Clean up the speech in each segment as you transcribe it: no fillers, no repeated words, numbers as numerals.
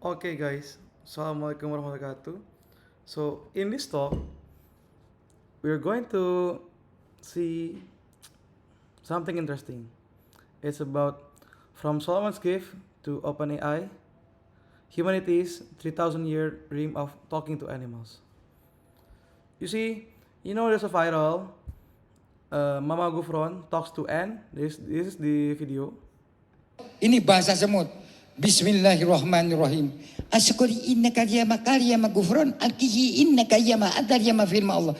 Okay, guys. Assalamualaikum warahmatullahi wabarakatuh. So, in this talk, we're going to see something interesting. It's about from Solomon's gift to OpenAI, humanity's 3,000-year dream of talking to animals. You see, there's a viral Mama Gufron talks to Anne. This is the video. Ini bahasa semut. Bismillahirrahmanirrahim. Asyukuri innaka yama kariyama gufron alkihi innaka yama adar yama firma Allah.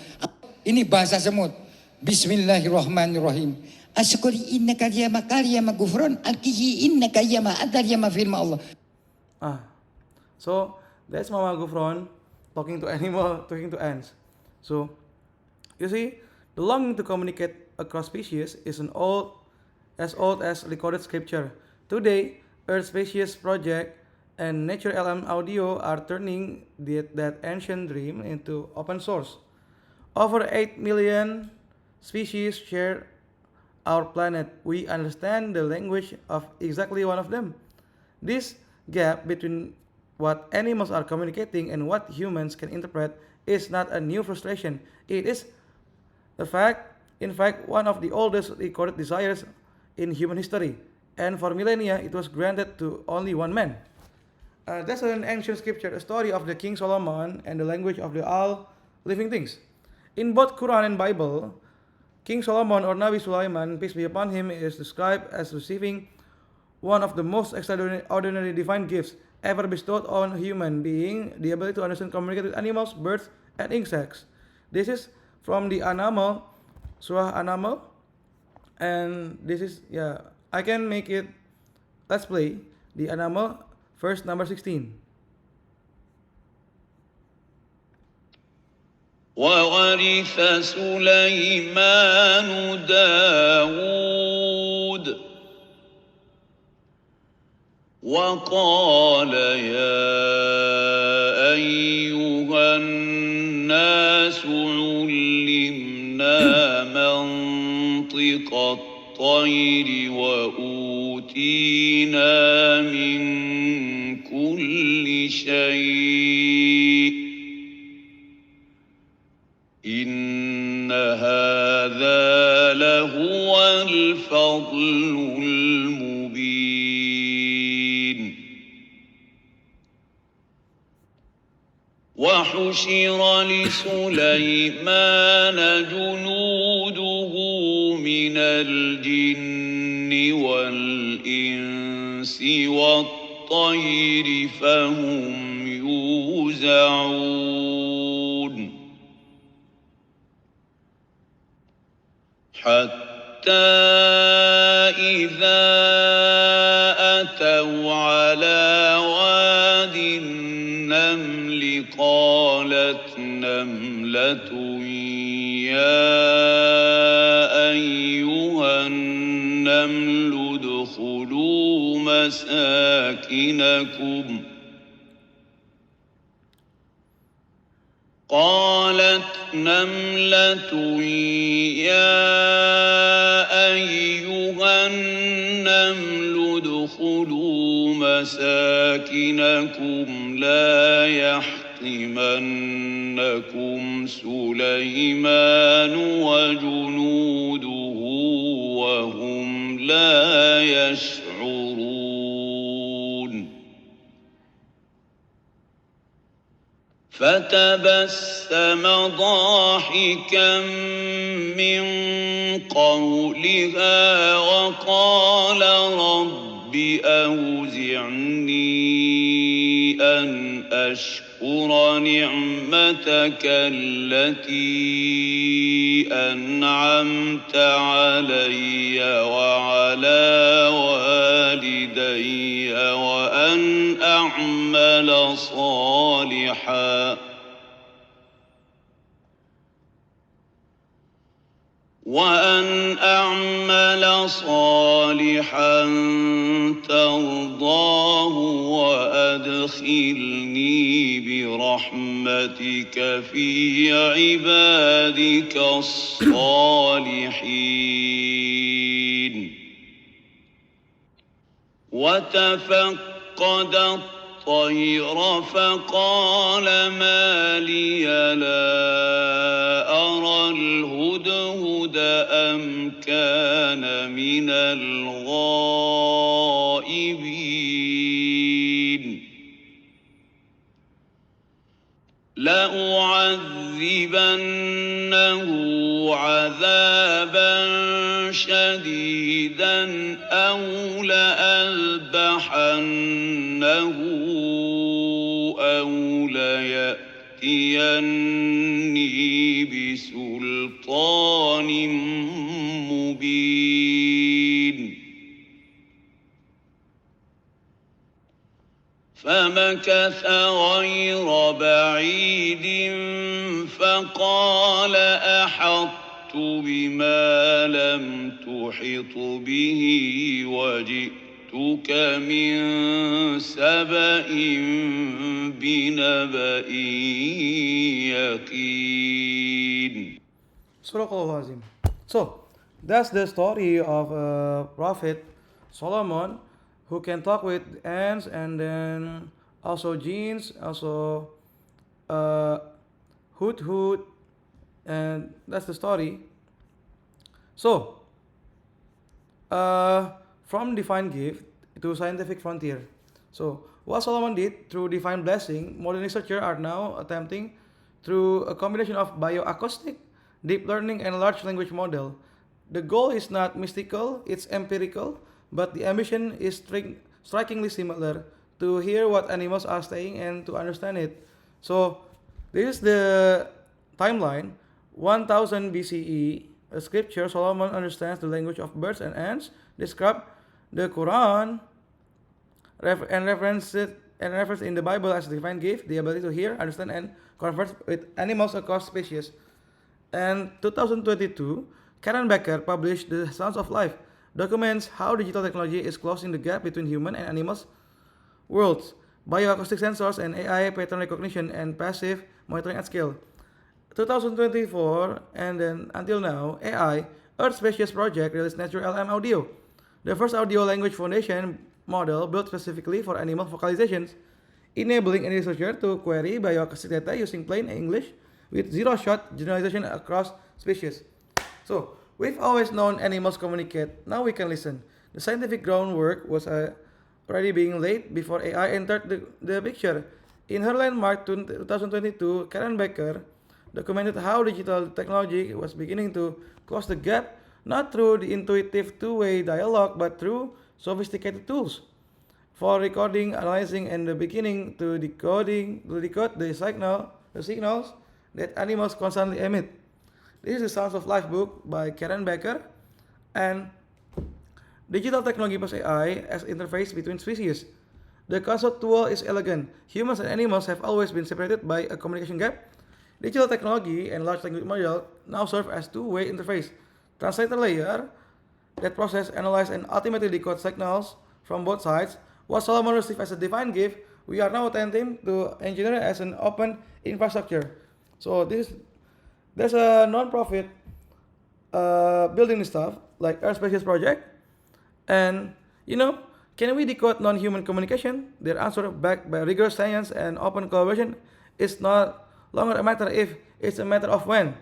Ini bahasa semut. Bismillahirrahmanirrahim. Asyukuri innaka yama kariyama gufron alkihi innaka yama adar yama firma Allah. So that's Mama Gufron talking to talking to ants. So you see, the longing to communicate across species is as old as recorded scripture. Today, Earth Species Project and Nature LM Audio are turning that ancient dream into open source. Over 8 million species share our planet. We understand the language of exactly one of them. This gap between what animals are communicating and what humans can interpret is not a new frustration. It is in fact, one of the oldest recorded desires in human history. And for millennia, it was granted to only one man. That's an ancient scripture, a story of the King Solomon and the language of the all living things. In both Quran and Bible, King Solomon or Nabi Sulaiman, peace be upon him, is described as receiving one of the most extraordinary divine gifts ever bestowed on human being, the ability to understand and communicate with animals, birds, and insects. This is from the An-Naml, Surah An-Naml, and this is, I can make it, let's play the An-Naml, verse number 16. وورث سليمان داود وقال يا أيها الناس علمنا منطق الطير وأوتينا من كل شيء إن هذا لهو الفضل المبين وحشر لسليمان جنوده من الجن والإنس والطير فهم يوزعون حتى إذا أتوا على واد النمل قالت نملة يا أيها النمل ادخلوا مساكنكم قالت نملة يا أيها النمل ادخلوا مساكنكم لا يحطمنكم سليمان وجنوده وهم لا يشعرون فتبسم ضاحكا من قولها وقال رب أوزعني أن أشكر نعمتك التي أنعمت علي وعلى والدي وأن أعمل صالحا ترضاه وأدخلني برحمتك في عبادك الصالحين وتفقد الطير فقال ما لي لا أرى الهدهد أم كان من الغائبين لأعذبنه عذابا شديدا أو لأذبحنه أو ليأتيني بسلطان مبين فمكث غير بعيد فقال أحطت بما لم تحط به وجئتك من سبأ بنبأ يقين. Surah Azim. So, that's the story of Prophet Solomon who can talk with ants and then also jinns, also Hudhud, and that's the story. So, from divine gift to scientific frontier. So, what Solomon did through divine blessing, modern researchers are now attempting through a combination of bioacoustic, deep learning, and large language model. The goal is not mystical, it's empirical, but the ambition is strikingly similar to hear what animals are saying and to understand it. So, this is the timeline. 1000 BCE, a scripture, Solomon understands the language of birds and ants, describe the Quran, and reference in the Bible as a divine gift, the ability to hear, understand, and converse with animals across species. And 2022, Karen Becker published The Sounds of Life, documents how digital technology is closing the gap between human and animals worlds, bioacoustic sensors and AI pattern recognition and passive monitoring at scale. 2024 and then until now, AI Earth Species Project released Nature LM Audio, the first audio language foundation model built specifically for animal vocalizations, enabling any researcher to query bioacoustic data using plain English with zero-shot generalization across species. So, we've always known animals communicate, now we can listen. The scientific groundwork was already being laid before AI entered the picture. In her landmark 2022, Karen Becker documented how digital technology was beginning to close the gap, not through the intuitive two-way dialogue, but through sophisticated tools for recording, analyzing, and the beginning to decode the signals that animals constantly emit. This is the Sounds of Life book by Karen Becker, and digital technology plus AI as interface between species. The conceptual is elegant. Humans and animals have always been separated by a communication gap. Digital technology and large language model now serve as two-way interface. Translator layer that process, analyze, and ultimately decode signals from both sides. What Solomon received as a divine gift, we are now attempting to engineer as an open infrastructure. So there's a non-profit building this stuff like Earth Species Project, and can we decode non-human communication? Their answer, backed by rigorous science and open collaboration, is not longer a matter if, it's a matter of when.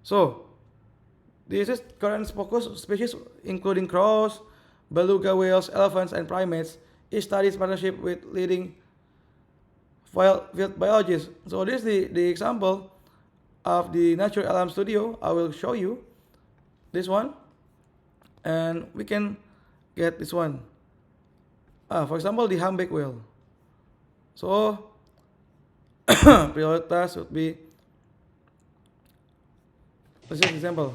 So, this is current focus species including crows, beluga whales, elephants, and primates. It studies partnership with leading field biologists. So this is the example of the Nature LM Studio. I will show you this one, and we can get this one. For example, the humpback whale. So prioritas would be, let's just example.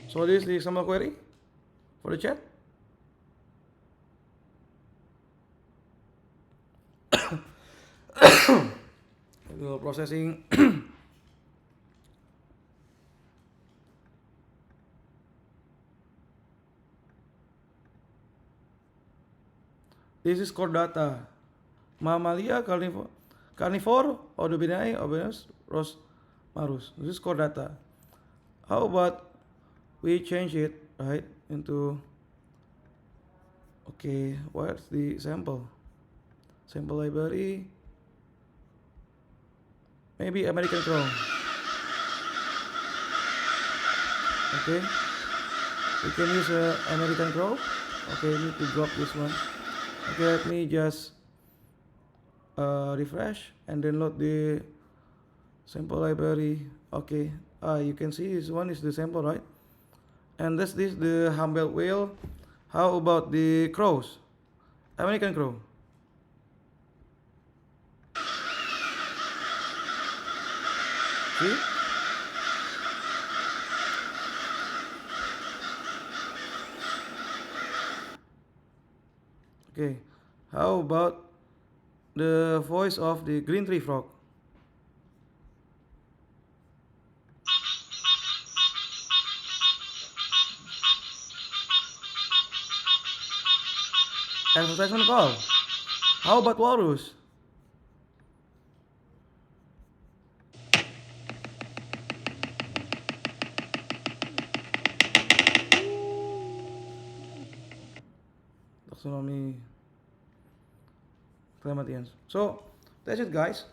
So this is the example query for the chat. Processing. This is core data. Mamalia, carnivore, Odobinae, Obenus, Rosmarus. This is core data. How about we change it right into. Okay, where's the sample library? Maybe American Crow. Okay, we can use American Crow. Okay, need to drop this one. Okay, let me just refresh and then load the sample library. Okay, you can see this one is the sample, right? And this the humble whale. How about the crows? American crow. See? Okay. How about the voice of the green tree frog? Advertisement call. How about walrus? Taxonomy Clematians. So that's it, guys.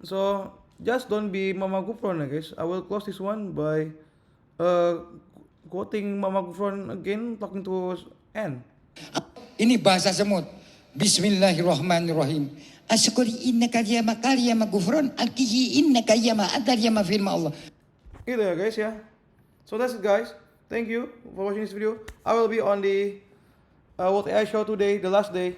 So just don't be Mama Gufron, guys. I will close this one by quoting Mama Gufron again, talking to Anne. Ini bahasa semut. Bismillahirrahmanirrahim. Asyukuri innaka ya makariya magufron alkihi innaka ya ma'adar ya firma Allah. Gitu ya guys ya. So that's it guys. Thank you for watching this video. I will be on the What AI show today, the last day.